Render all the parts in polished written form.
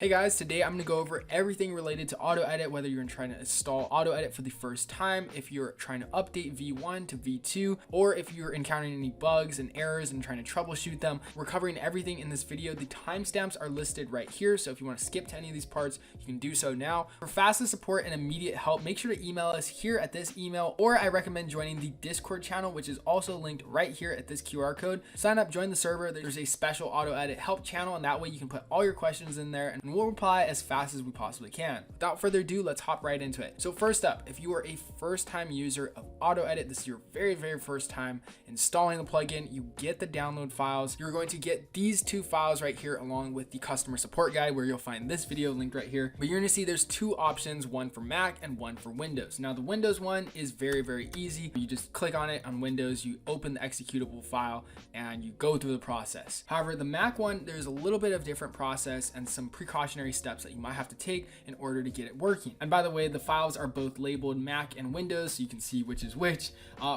Hey guys, today I'm going to go over everything related to AutoEdit, whether you're trying to install AutoEdit for the first time, if you're trying to update V1 to V2, or if you're encountering any bugs and errors and trying to troubleshoot them. We're covering everything in this video. The timestamps are listed right here, so if you want to skip to any of these parts, you can do so now. For fastest support and immediate help, make sure to email us here at this email, or I recommend joining the Discord channel, which is also linked right here at this QR code. Sign up, join the server. There's a special AutoEdit help channel, and that way you can put all your questions in there, and we'll reply as fast as we possibly can. Without further ado, let's hop right into it. So first up, if you are a first-time user of AutoEdit, this is your very first time installing the plugin, you get the download files. You're going to get these two files right here along with the customer support guide, where you'll find this video linked right here. But you're going to see there's two options, one for Mac and one for Windows. Now the Windows one is very easy. You just click on it on Windows, you open the executable file, and you go through the process. However, the Mac one, there's a little bit of different process and some precautionary steps that you might have to take in order to get it working. And by the way, the files are both labeled Mac and Windows, so you can see which is which.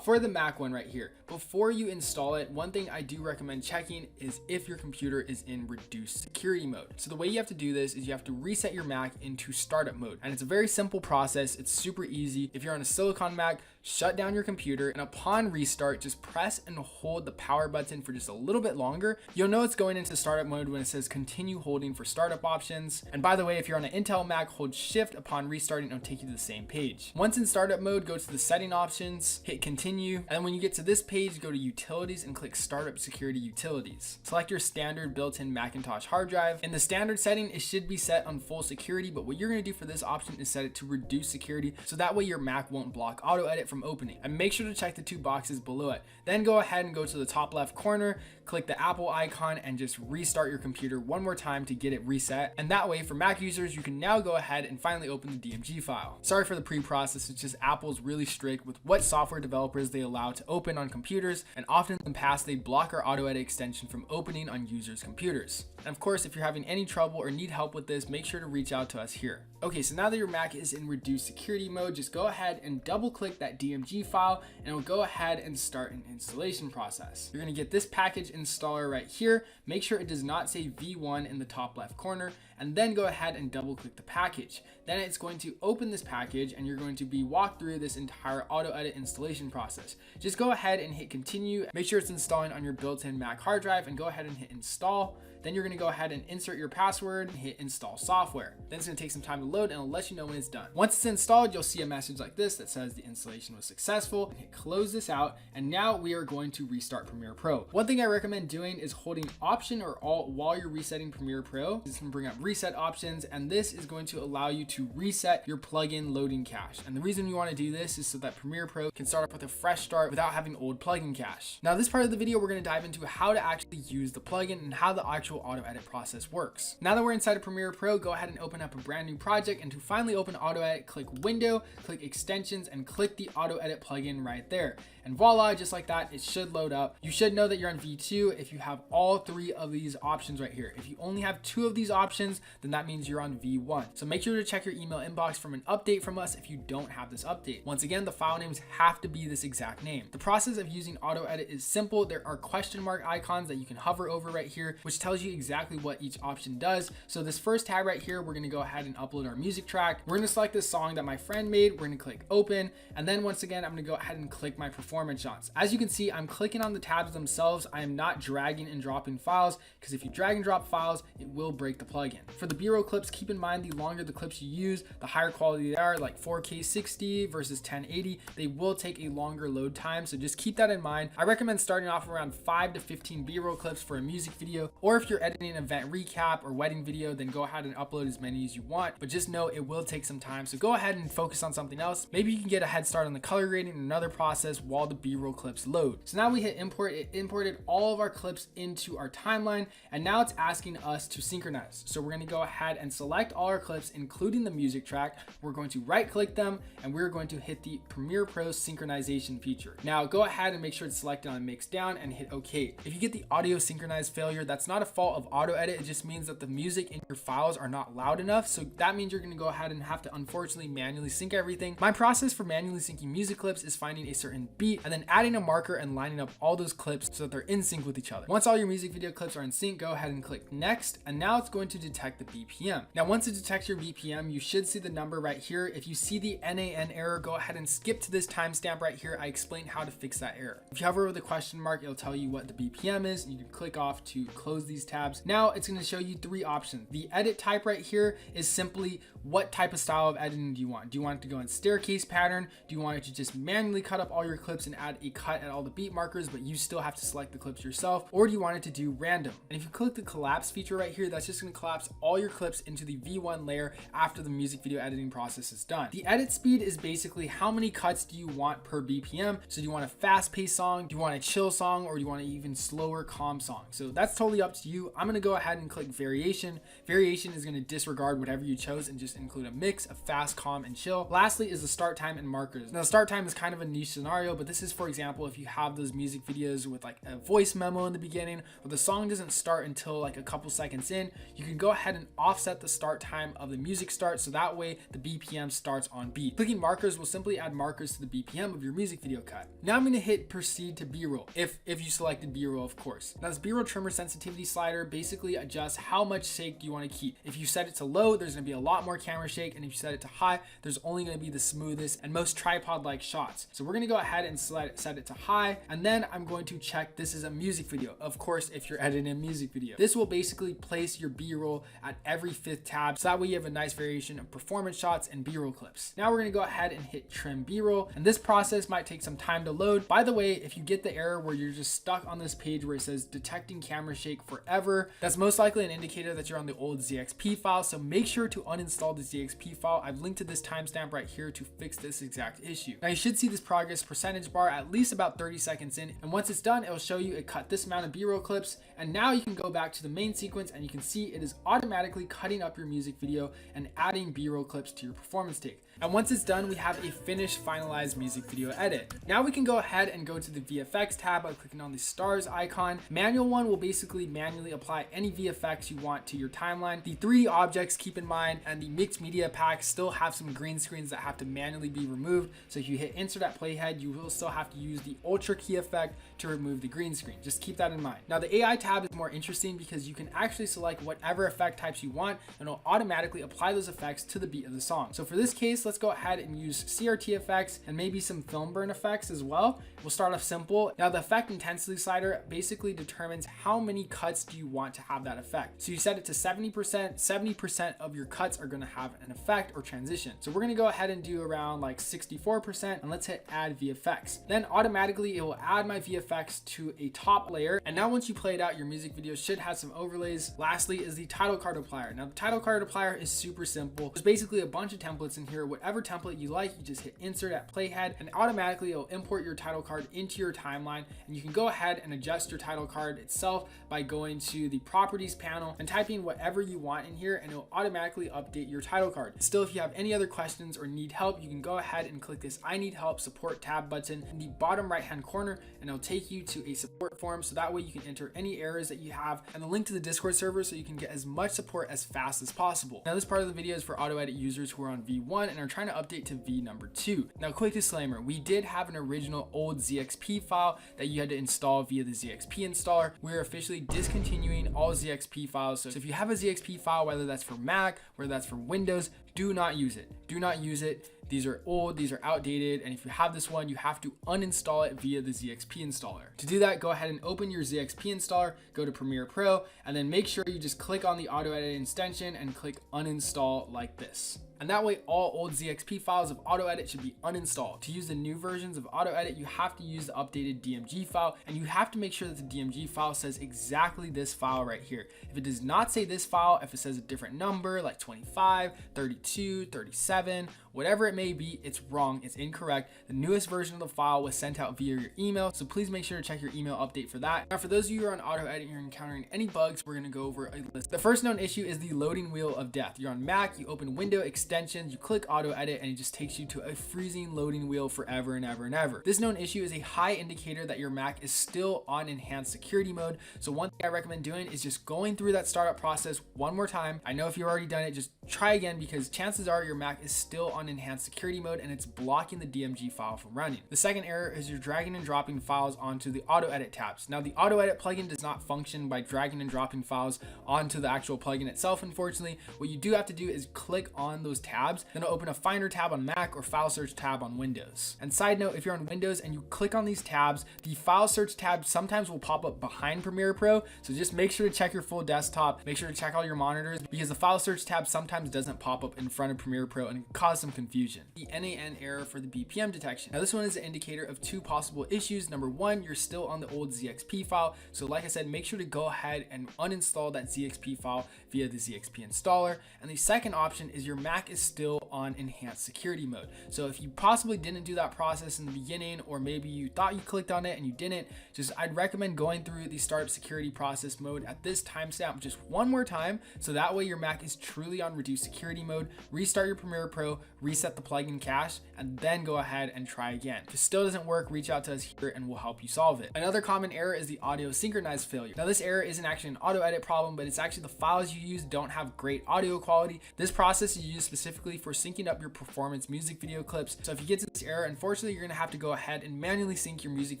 For the Mac one right here, before you install it, one thing I do recommend checking is if your computer is in reduced security mode. So the way you have to do this is you have to reset your Mac into startup mode, and it's a very simple process. It's super easy. If you're on a Silicon Mac, shut down your computer, and upon restart, just press and hold the power button for just a little bit longer. You'll know it's going into startup mode when it says continue holding for startup options. And by the way, if you're on an Intel Mac, hold shift upon restarting, it'll take you to the same page. Once in startup mode, go to the setting options, hit continue, and then when you get to this page, go to utilities and click startup security utilities. Select your standard built-in Macintosh hard drive. In the standard setting, it should be set on full security, but what you're going to do for this option is set it to reduce security, so that way your Mac won't block AutoEdit from opening. And make sure to check the two boxes below it. Then go ahead and go to the top left corner, click the Apple icon, and just restart your computer one more time to get it reset. And that way, for Mac users, you can now go ahead and finally open the DMG file. Sorry for the pre-process, it's just Apple's really strict with what software developers they allow to open on computers, and often in the past they block our AutoEdit extension from opening on users' computers. And of course, if you're having any trouble or need help with this, make sure to reach out to us here. Okay, so now that your Mac is in reduced security mode, just go ahead and double click that DMG file, and it will go ahead and start an installation process. You're going to get this package installer right here. Make sure it does not say V1 in the top left corner, and then go ahead and double click the package. Then it's going to open this package, and you're going to be walked through this entire AutoEdit installation process. Just go ahead and hit continue. Make sure it's installing on your built-in Mac hard drive, and go ahead and hit install. Then you're going to go ahead and insert your password and hit install software. Then it's going to take some time to load, and it'll let you know when it's done. Once it's installed, you'll see a message like this that says the installation was successful. Hit close this out, and now we are going to restart Premiere Pro. One thing I recommend doing is holding Option or Alt while you're resetting Premiere Pro. This is going to bring up reset options, and this is going to allow you to reset your plugin loading cache. And the reason you want to do this is so that Premiere Pro can start up with a fresh start without having old plugin cache. Now, this part of the video, we're going to dive into how to actually use the plugin and how the actual AutoEdit process works. Now that we're inside of Premiere Pro, go ahead and open up a brand new project, and to finally open AutoEdit, click Window, click Extensions, and click the AutoEdit plugin right there. And voila, just like that, it should load up. You should know that you're on V2 if you have all three of these options right here. If you only have two of these options, then that means you're on V1. So make sure to check your email inbox from an update from us if you don't have this update. Once again, the file names have to be this exact name. The process of using AutoEdit is simple. There are question mark icons that you can hover over right here, which tells you exactly what each option does. So this first tab right here, we're going to go ahead and upload our music track. We're going to select this song that my friend made. We're going to click open. And then once again, I'm going to go ahead and click my performance shots. As you can see, I'm clicking on the tabs themselves. I am not dragging and dropping files, because if you drag and drop files, it will break the plugin. For the B-roll clips, keep in mind the longer the clips you use, the higher quality they are, like 4K 60 versus 1080. They will take a longer load time, so just keep that in mind. I recommend starting off around 5 to 15 B-roll clips for a music video, or if you're editing an event recap or wedding video, then go ahead and upload as many as you want, but just know it will take some time. So go ahead and focus on something else. Maybe you can get a head start on the color grading and another process while the B-roll clips load. So now we hit import. It imported all of our clips into our timeline, and now it's asking us to synchronize. So we're going to go ahead and select all our clips, including the music track. We're going to right click them, and we're going to hit the Premiere Pro synchronization feature. Now go ahead and make sure it's selected on mix down and hit OK. If you get the audio synchronize failure, that's not a fault of AutoEdit. It just means that the music in your files are not loud enough. So that means you're going to go ahead and have to unfortunately manually sync everything. My process for manually syncing music clips is finding a certain beat beat, and then adding a marker and lining up all those clips so that they're in sync with each other. Once all your music video clips are in sync, go ahead and click next, and now it's going to detect the BPM. Now once it detects your BPM, you should see the number right here. If you see the NaN error, go ahead and skip to this timestamp right here. I explain how to fix that error. If you hover over the question mark, it'll tell you what the BPM is. You can click off to close these tabs. Now it's going to show you three options. The edit type right here is simply what type of style of editing do you want? Do you want it to go in staircase pattern? Do you want it to just manually cut up all your clips and add a cut at all the beat markers, but you still have to select the clips yourself? Or do you want it to do random? And if you click the collapse feature right here, that's just going to collapse all your clips into the V1 layer after the music video editing process is done. The edit speed is basically how many cuts do you want per BPM. So do you want a fast paced song? Do you want a chill song? Or do you want an even slower calm song? So that's totally up to you. I'm going to go ahead and click variation. Variation is going to disregard whatever you chose and just include a mix of fast, calm, and chill. Lastly is the start time and markers. Now the start time is kind of a niche scenario, but this is, for example, if you have those music videos with like a voice memo in the beginning, or the song doesn't start until like a couple seconds in, you can go ahead and offset the start time of the music start, so that way the BPM starts on beat. Clicking markers will simply add markers to the BPM of your music video cut. Now I'm going to hit proceed to B-roll, if you selected B-roll, of course. Now this B-roll trimmer sensitivity slider basically adjusts how much shake do you want to keep. If you set it to low, there's going to be a lot more camera shake, and if you set it to high, there's only going to be the smoothest and most tripod-like shots. So we're going to go ahead and set it to high, and then I'm going to check this is a music video. Of course, if you're editing a music video, this will basically place your B-roll at every 5th tab, so that way you have a nice variation of performance shots and B-roll clips. Now we're going to go ahead and hit trim B-roll, and this process might take some time to load. By the way, if you get the error where you're just stuck on this page where it says detecting camera shake forever, that's most likely an indicator that you're on the old ZXP file, so make sure to uninstall the ZXP file. I've linked to this timestamp right here to fix this exact issue. Now you should see this progress percentage bar at least about 30 seconds in, and once it's done, it'll show you it cut this amount of B-roll clips, and now you can go back to the main sequence and you can see it is automatically cutting up your music video and adding B-roll clips to your performance take. And once it's done, we have a finished finalized music video edit. Now we can go ahead and go to the VFX tab by clicking on the stars icon. Manual one will basically manually apply any VFX you want to your timeline. The 3D objects, keep in mind, and the mixed media pack still have some green screens that have to manually be removed. So if you hit insert at playhead, you will still have to use the ultra key effect to remove the green screen. Just keep that in mind. Now the AI tab is more interesting because you can actually select whatever effect types you want, and it'll automatically apply those effects to the beat of the song. So for this case, let's go ahead and use CRT effects and maybe some film burn effects as well. We'll start off simple. Now the effect intensity slider basically determines how many cuts do you want to have that effect. So you set it to 70%, 70% of your cuts are going to have an effect or transition. So we're going to go ahead and do around like 64%, and let's hit add VFX. Then automatically it will add my VFX to a top layer. And now once you play it out, your music video should have some overlays. Lastly is the title card applier. Now the title card applier is super simple. There's basically a bunch of templates in here. Whatever template you like, you just hit insert at playhead, and automatically it'll import your title card into your timeline. And you can go ahead and adjust your title card itself by going to the properties panel and typing whatever you want in here, and it'll automatically update your title card. Still, if you have any other questions or need help, you can go ahead and click this I need help support tab button in the bottom right hand corner, and it'll take you to a support form, so that way you can enter any errors that you have, and the link to the Discord server so you can get as much support as fast as possible. Now this part of the video is for AutoEdit users who are on V1 and are trying to update to V number 2. Now quick disclaimer, we did have an original old ZXP file that you had to install via the ZXP installer. We're officially discontinuing all ZXP files, so if you have a ZXP file, whether that's for Mac, whether that's for Windows, do not use it. Do not use it. These are old, these are outdated, and if you have this one, you have to uninstall it via the ZXP installer. To do that, go ahead and open your ZXP installer, go to Premiere Pro, and then make sure you just click on the AutoEdit extension and click uninstall like this. And that way all old ZXP files of AutoEdit should be uninstalled. To use the new versions of AutoEdit, you have to use the updated DMG file, and you have to make sure that the DMG file says exactly this file right here. If it does not say this file, if it says a different number like 25, 32, 37, whatever it may be, it's wrong, it's incorrect. The newest version of the file was sent out via your email, so please make sure to check your email update for that. Now for those of you who are on AutoEdit and you're encountering any bugs, we're going to go over a list. The first known issue is the loading wheel of death. You're on Mac, you open window, extend extensions, you click auto edit, and it just takes you to a freezing loading wheel forever and ever and ever. This known issue is a high indicator that your Mac is still on enhanced security mode. So one thing I recommend doing is just going through that startup process one more time. I know if you've already done it, just try again, because chances are your Mac is still on enhanced security mode and it's blocking the DMG file from running. The second error is you're dragging and dropping files onto the auto edit tabs. Now the auto edit plugin does not function by dragging and dropping files onto the actual plugin itself, unfortunately. What you do have to do is click on those tabs, then it'll open a Finder tab on Mac or File Search tab on Windows. And side note, if you're on Windows and you click on these tabs, the File Search tab sometimes will pop up behind Premiere Pro, so just make sure to check your full desktop, make sure to check all your monitors, because the File Search tab sometimes doesn't pop up in front of Premiere Pro and cause some confusion. The NaN error for the BPM detection. Now this one is an indicator of two possible issues. Number one, you're still on the old ZXP file, so like I said, make sure to go ahead and uninstall that ZXP file via the ZXP installer. And the second option is your Mac is still on enhanced security mode. So if you possibly didn't do that process in the beginning, or maybe you thought you clicked on it and you didn't, I'd recommend going through the startup security process mode at this timestamp just one more time, so that way your Mac is truly on reduced security mode. Restart your Premiere Pro, reset the plugin cache, and then go ahead and try again. If it still doesn't work, reach out to us here and we'll help you solve it. Another common error is the audio synchronize failure. Now this error isn't actually an auto edit problem, but it's actually the files you use don't have great audio quality. This process is used specifically for syncing up your performance music video clips. So if you get to this error, unfortunately, you're gonna have to go ahead and manually sync your music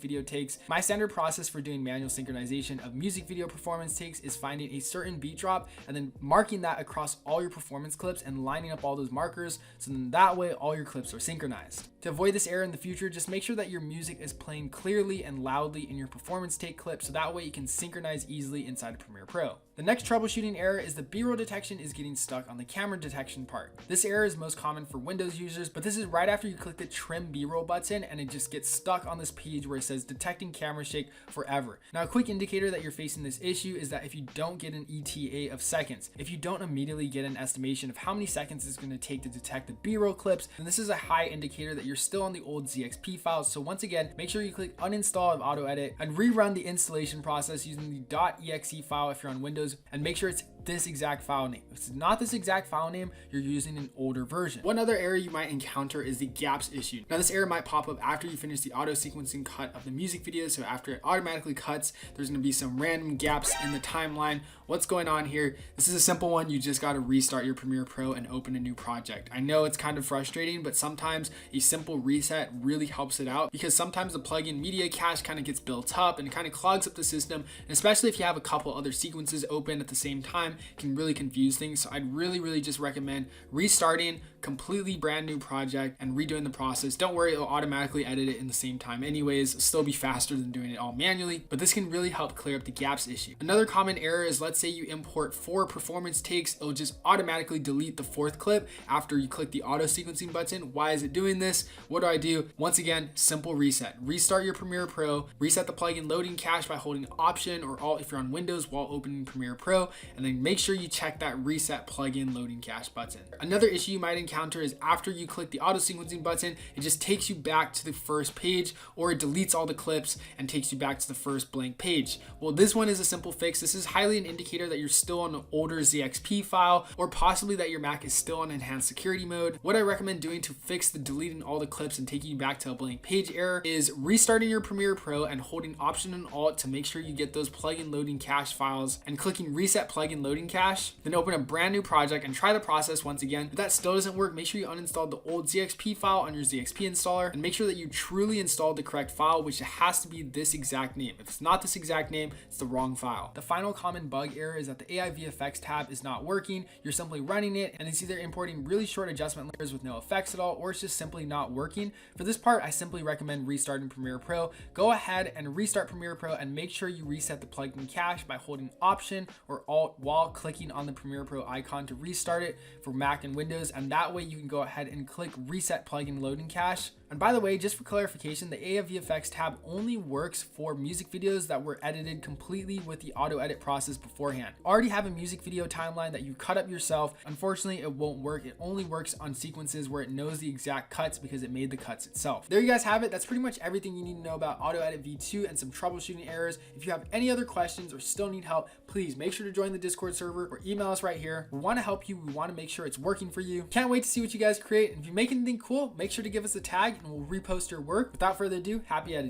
video takes. My standard process for doing manual synchronization of music video performance takes is finding a certain beat drop and then marking that across all your performance clips and lining up all those markers, so then that way all your clips are synchronized. To avoid this error in the future, just make sure that your music is playing clearly and loudly in your performance take clip, so that way you can synchronize easily inside of Premiere Pro. The next troubleshooting error is the B-roll detection is getting stuck on the camera detection part. This error is most common for Windows users, but this is right after you click the trim B-roll button and it just gets stuck on this page where it says detecting camera shake forever. Now a quick indicator that you're facing this issue is that if you don't get an ETA of seconds, if you don't immediately get an estimation of how many seconds it's going to take to detect the B-roll clips, then this is a high indicator that you're still on the old ZXP files. So once again, make sure you click uninstall of auto edit and rerun the installation process using the .exe file if you're on Windows, and make sure it's this exact file name. If it's not this exact file name, you're using an older version. One other error you might encounter is the gaps issue. Now this error might pop up after you finish the auto sequencing cut of the music video. So after it automatically cuts, there's going to be some random gaps in the timeline. What's going on here? This is a simple one. You just got to restart your Premiere Pro and open a new project. I know it's kind of frustrating, but sometimes a simple reset really helps it out, because sometimes the plugin media cache kind of gets built up and it kind of clogs up the system. And especially if you have a couple other sequences open at the same time, it can really confuse things. So I'd really just recommend restarting, completely brand new project, and redoing the process. Don't worry, it'll automatically edit it in the same time anyways. It'll still be faster than doing it all manually, but this can really help clear up the gaps issue. Another common error is, let's say you import 4 performance takes, it'll just automatically delete the 4th clip after you click the auto sequencing button. Why is it doing this? What do? Once again, simple reset. Restart your Premiere Pro, reset the plugin loading cache by holding Option or Alt if you're on Windows while opening Premiere Pro, and then make sure you check that reset plugin loading cache button. Another issue you might encounter is after you click the auto sequencing button, it just takes you back to the first page, or it deletes all the clips and takes you back to the first blank page. Well, this one is a simple fix. This is highly an indicator that you're still on an older ZXP file, or possibly that your Mac is still on enhanced security mode. What I recommend doing to fix the deleting all the clips and taking you back to a blank page error is restarting your Premiere Pro and holding Option and Alt to make sure you get those plugin loading cache files, and clicking reset plugin loading cache. Then open a brand new project and try the process once again. If that still doesn't work, make sure you uninstall the old ZXP file on your ZXP installer, and make sure that you truly installed the correct file, which has to be this exact name. If it's not this exact name, it's the wrong file. The final common bug error is that the AI VFX tab is not working. You're simply running it and it's either importing really short adjustment layers with no effects at all, or it's just simply not working. For this part, I simply recommend restarting Premiere Pro. Go ahead and restart Premiere Pro and make sure you reset the plugin cache by holding Option or Alt while clicking on the Premiere Pro icon to restart it for Mac and Windows, and that way you can go ahead and click reset plugin loading cache, And by the way, just for clarification, the AI VFX tab only works for music videos that were edited completely with the auto edit process beforehand. Already have a music video timeline that you cut up yourself, unfortunately it won't work. It only works on sequences where it knows the exact cuts because it made the cuts itself. There you guys have it. That's pretty much everything you need to know about AutoEdit V2 and some troubleshooting errors. If you have any other questions or still need help, please make sure to join the Discord server or email us right here. We want to help you. We want to make sure it's working for you. Can't wait to see what you guys create. And if you make anything cool, make sure to give us a tag and we'll repost your work. Without further ado, happy editing.